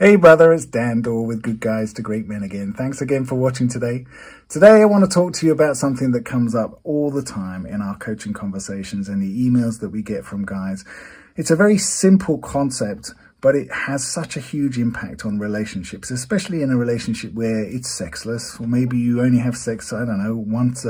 Hey brother, it's Dan Dorr with Good Guys to Great Men again. Thanks again for watching today. Today I want to talk to you about something that comes up all the time in our coaching conversations and the emails that we get from guys. It's a very simple concept, but it has such a huge impact on relationships, especially in a relationship where it's sexless, or maybe you only have sex, I don't know, once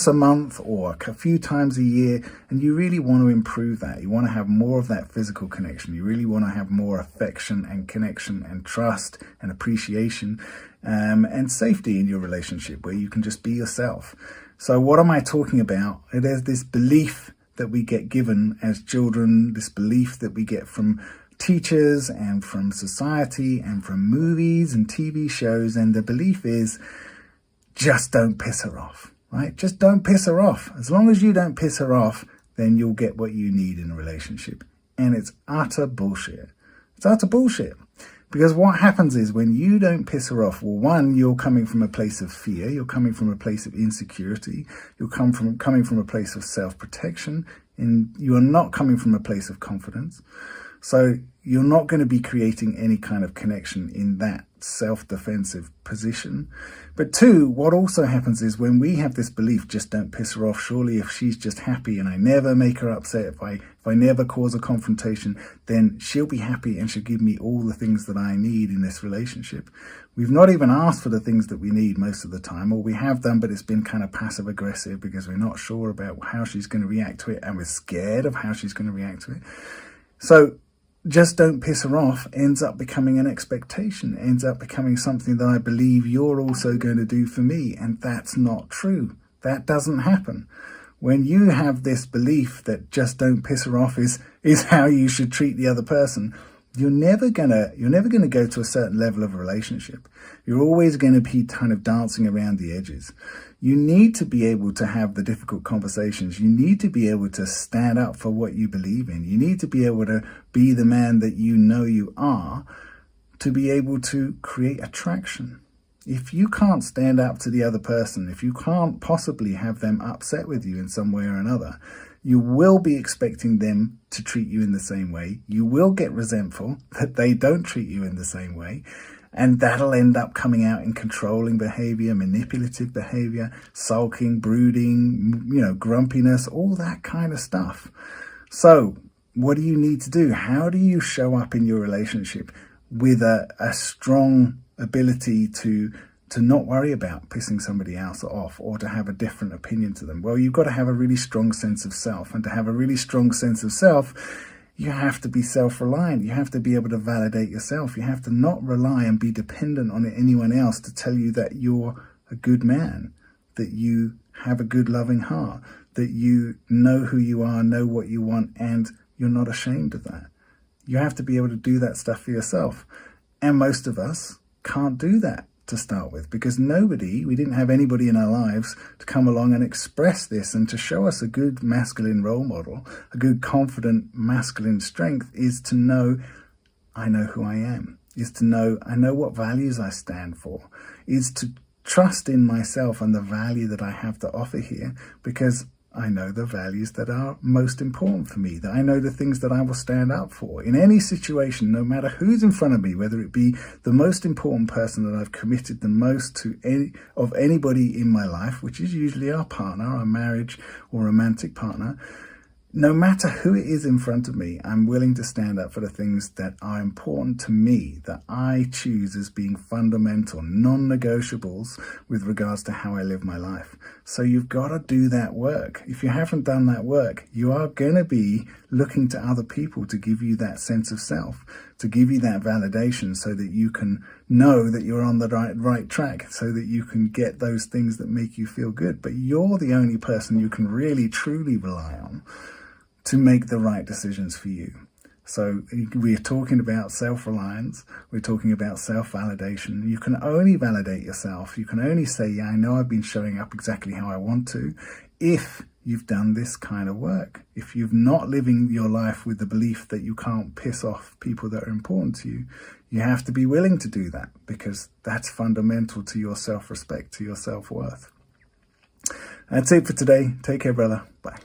a month or a few times a year, and you really want to improve that. You want to have more of that physical connection. You really want to have more affection and connection and trust and appreciation and safety in your relationship where you can just be yourself. So what am I talking about? There's this belief that we get given as children, this belief that we get from teachers and from society and from movies and TV shows, and the belief is just don't piss her off, right? Just don't piss her off. As long as you don't piss her off, then you'll get what you need in a relationship. And it's utter bullshit. It's utter bullshit. Because what happens is when you don't piss her off, well, one, you're coming from a place of fear, you're coming from a place of insecurity, you're coming from a place of self-protection, and you are not coming from a place of confidence. So you're not going to be creating any kind of connection in that self-defensive position. But two, what also happens is when we have this belief, just don't piss her off, surely if she's just happy and I never make her upset, if I never cause a confrontation, then she'll be happy and she'll give me all the things that I need in this relationship. We've not even asked for the things that we need most of the time, or we have done, but it's been kind of passive aggressive because we're not sure about how she's going to react to it and we're scared of how she's going to react to it. So just don't piss her off ends up becoming an expectation, ends up becoming something that I believe you're also going to do for me. And that's not true. That doesn't happen. When you have this belief that just don't piss her off is how you should treat the other person, you're never gonna go to a certain level of a relationship. You're always going to be kind of dancing around the edges. You need to be able to have the difficult conversations. You need to be able to stand up for what you believe in. You need to be able to be the man that you know you are to be able to create attraction. If you can't stand up to the other person, if you can't possibly have them upset with you in some way or another, you will be expecting them to treat you in the same way. You will get resentful that they don't treat you in the same way. And that'll end up coming out in controlling behavior, manipulative behavior, sulking, brooding, grumpiness, all that kind of stuff. So what do you need to do? How do you show up in your relationship with a strong ability to not worry about pissing somebody else off or to have a different opinion to them? Well, you've got to have a really strong sense of self. And to have a really strong sense of self, you have to be self-reliant. You have to be able to validate yourself. You have to not rely and be dependent on anyone else to tell you that you're a good man, that you have a good loving heart, that you know who you are, know what you want, and you're not ashamed of that. You have to be able to do that stuff for yourself. And most of us can't do that to start with, because we didn't have anybody in our lives to come along and express this and to show us a good masculine role model. A good confident masculine strength is to know, I know who I am, is to know, I know what values I stand for, is to trust in myself and the value that I have to offer here, because I know the values that are most important for me, that I know the things that I will stand up for. In any situation, no matter who's in front of me, whether it be the most important person that I've committed the most to anybody in my life, which is usually our partner, our marriage or romantic partner, no matter who it is in front of me, I'm willing to stand up for the things that are important to me, that I choose as being fundamental, non-negotiables with regards to how I live my life. So you've got to do that work. If you haven't done that work, you are going to be looking to other people to give you that sense of self, to give you that validation so that you can know that you're on the right track, so that you can get those things that make you feel good. But you're the only person you can really, truly rely on to make the right decisions for you. So we're talking about self-reliance. We're talking about self-validation. You can only validate yourself. You can only say, yeah, I know I've been showing up exactly how I want to, if you've done this kind of work. If you've not living your life with the belief that you can't piss off people that are important to you, you have to be willing to do that, because that's fundamental to your self-respect, to your self-worth. That's it for today. Take care, brother. Bye.